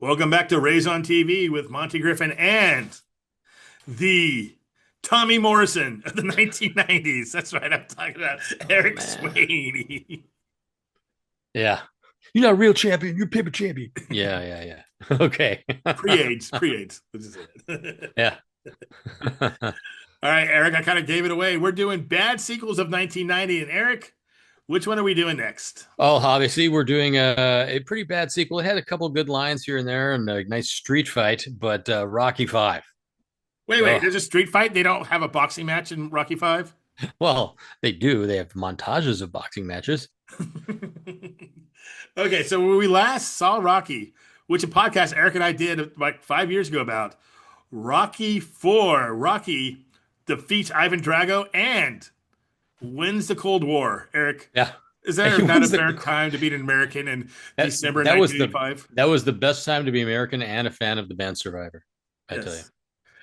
Welcome back to Rays on TV with Monty Griffin and the Tommy Morrison of the 1990s. That's right, I'm talking about Oh Eric man. Sweeney. Yeah. You're not a real champion. You're a paper champion. Yeah, yeah, yeah. Okay. Pre-AIDS, pre-AIDS. Let's just say it. Yeah. All right, Eric, I kind of gave it away. We're doing bad sequels of 1990. And Eric, which one are we doing next? Oh, obviously, we're doing a pretty bad sequel. It had a couple good lines here and there and a nice street fight, but Rocky Five. Wait, Oh, there's a street fight? They don't have a boxing match in Rocky Five? well, they do. They have montages of boxing matches. Okay, so when we last saw Rocky, which a podcast Eric and I did like 5 years ago about Rocky 4, Rocky defeats Ivan Drago and wins the Cold War. Eric, Yeah. is there He not a wins better time to beat an American in that December that was the 1985? that was the best time to be American and a fan of the band Survivor, I tell you. Yes.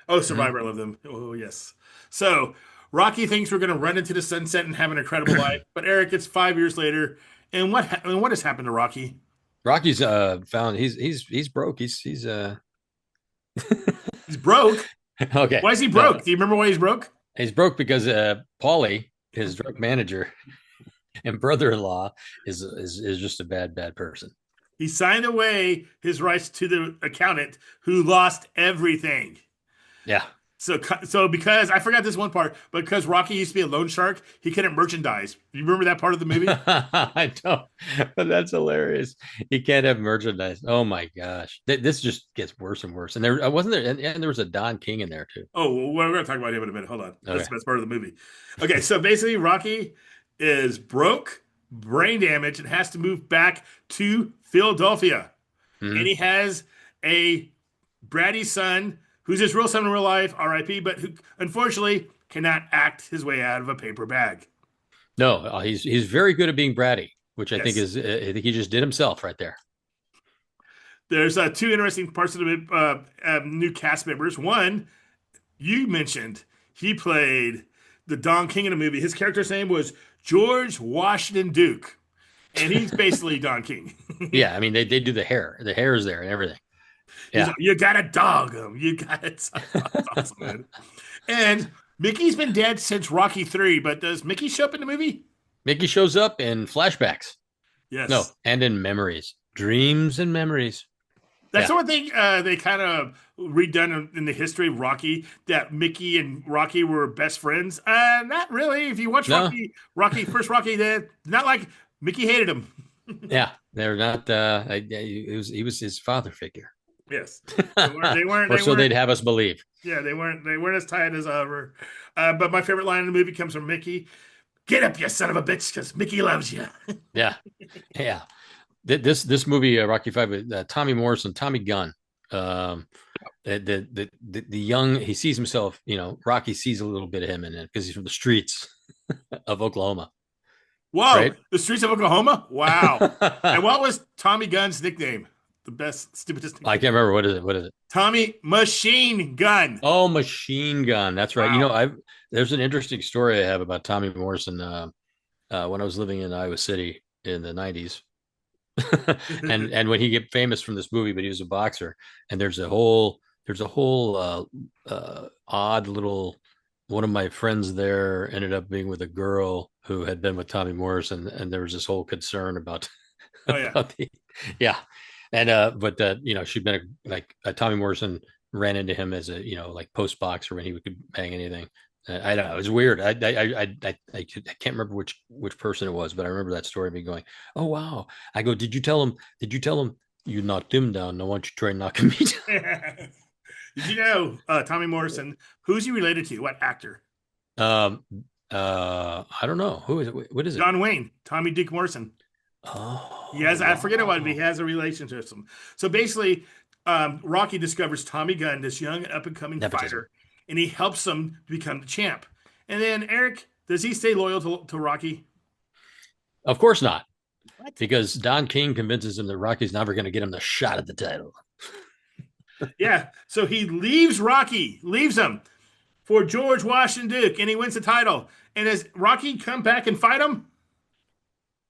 Oh, Mhm. Survivor, I love them. Oh, yes. So Rocky thinks we're going to run into the sunset and have an incredible life, but Eric, it's 5 years later, and what has happened to Rocky? Rocky's found he's broke. He's He's broke. okay. Why is he No, broke? Do you remember why he's broke? he's broke because Paulie, his drug manager and brother-in-law, is just a bad person. He signed away his rights to the accountant who lost everything. Yeah. So because I forgot this one part, but because Rocky used to be a loan shark, he couldn't merchandise. You remember that part of the movie? I don't, but that's hilarious. He can't have merchandise. Oh my gosh. This just gets worse and worse. And there wasn't there and there was a Don King in there too. Oh, well, we're going to talk about him in a minute. Hold on. That's Okay. the best part of the movie. Okay, so basically, Rocky is broke, brain damaged, and has to move back to Philadelphia. And Mhm. he has a bratty son who's his real son in real life, RIP, but who unfortunately cannot act his way out of a paper bag. No, he's very good at being bratty, which I think Yes. is I think he just did himself right there. There's two interesting parts of the new cast members. One, you mentioned he played the Don King in the movie. His character's name was George Washington Duke, and he's basically Don King. Yeah, I mean they do the hair. The hair is there and everything. He's Yeah. like, you gotta dog him. You got it. That's awesome, man. And Mickey's been dead since Rocky 3, but does Mickey show up in the movie? Mickey shows up in flashbacks. No, Yes. and in memories, dreams and memories. That's Yeah. the one thing they kind of redone in the history of Rocky, that Mickey and Rocky were best friends. Not really. If you watch No. First Rocky, not like Mickey hated him. Yeah. They're not. He was his father figure, Yes, they weren't. They weren't. or They so weren't. they'd have us believe. Yeah, they weren't. They weren't as tight as ever. But my favorite line in the movie comes from Mickey: "Get up, you son of a bitch, because Mickey loves you." Yeah. Yeah. This movie, Rocky Five, with Tommy Morrison, Tommy Gunn. Um, the young he sees himself. Rocky sees a little bit of him in it because he's from the streets of Oklahoma, Whoa, right? the streets of Oklahoma! Wow. And I what was Tommy Gunn's nickname? The best, stupidest can't nickname. remember what is it. What is it? Tommy Machine Gun. Oh, Machine Gun. That's right. Wow. I there's an interesting story I have about Tommy Morrison. When I was living in Iowa City in the '90s, and when he get famous from this movie, but he was a boxer, and there's a whole odd little one of my friends there ended up being with a girl who had been with Tommy Morrison, and there was this whole concern about Oh yeah. about the yeah, and but she'd been Tommy Morrison ran into him as a like post boxer when he could bang anything. I don't know. It was weird. I can't remember which person it was, but I remember that story. Me going, "Oh wow!" I go, "Did you tell him? Did you tell him you knocked him down? Now why don't you try knocking me down?" Did you know Tommy Morrison? Who's he related to? What actor? Um, I don't know who is it. What is it? John Wayne. Tommy Duke Morrison. He Oh has. I forget what, but he wow! has a relationship with him. So basically, Rocky discovers Tommy Gunn, this young up and coming Nepotism. fighter, and he helps him to become the champ. And then Eric, does he stay loyal to Rocky? Of course not, What? because Don King convinces him that Rocky's never going to get him the shot at the title. Yeah. So he leaves Rocky, leaves him for George Washington Duke, and he wins the title. And does Rocky come back and fight him?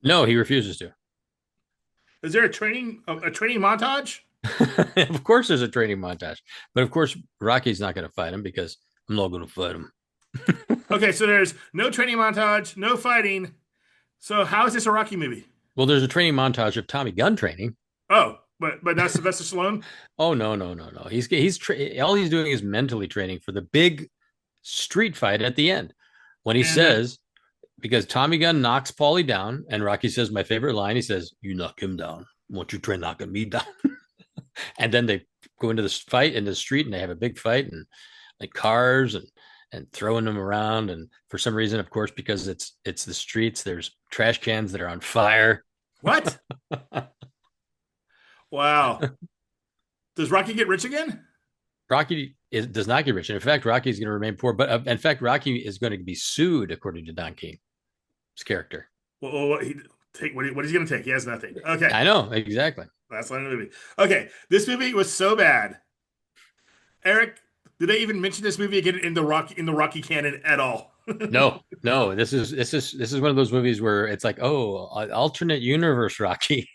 No, he refuses to. Is there a training montage? Of course, there's a training montage, but of course, Rocky's not going to fight him because I'm not going to fight him. Okay, so there's no training montage, no fighting. So how is this a Rocky movie? Well, there's a training montage of Tommy Gunn training. Oh, but not Sylvester Stallone. Oh no, no, no, no. All he's doing is mentally training for the big street fight at the end. When he And says, because Tommy Gunn knocks Paulie down, and Rocky says my favorite line. He says, "You knock him down. Won't you try knocking me down?" And then they go into this fight in the street, and they have a big fight, and like cars and throwing them around. And for some reason, of course, because it's the streets, there's trash cans that are on fire. what? Wow. Does Rocky get rich again? Does not get rich. And in fact, Rocky is going to remain poor. But in fact, Rocky is going to be sued, according to Don King's character. What what he's going to take? He has nothing. Okay, I know exactly. last line of the movie. Okay, this movie was so bad. Eric, did they even mention this movie again in the Rocky canon at all? No, no. This is one of those movies where it's like, oh, alternate universe, Rocky.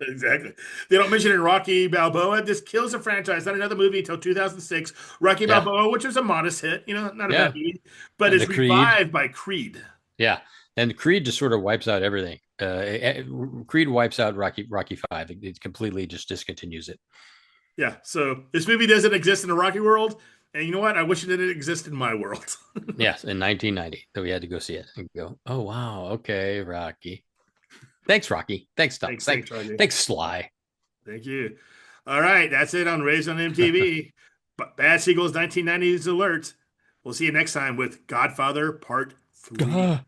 Exactly. They don't mention it in Rocky Balboa. This kills the franchise. Not another movie until 2006. Rocky Yeah, Balboa, which was a modest hit, not a bad yeah. movie, but And is the Creed, revived by Creed. yeah. And Creed just sort of wipes out everything. Creed wipes out Rocky Five. It completely just discontinues it. Yeah. So this movie doesn't exist in the Rocky world. And you know what? I wish it didn't exist in my world. Yes, in 1990, that we had to go see it and go, oh wow, okay, Rocky. Thanks, Rocky. Thanks, Doc. Thanks, Rocky. Thanks, Sly. Thank you. All right. That's it on Raised on MTV. But Bad Seagulls 1990s Alert. We'll see you next time with Godfather Part 3.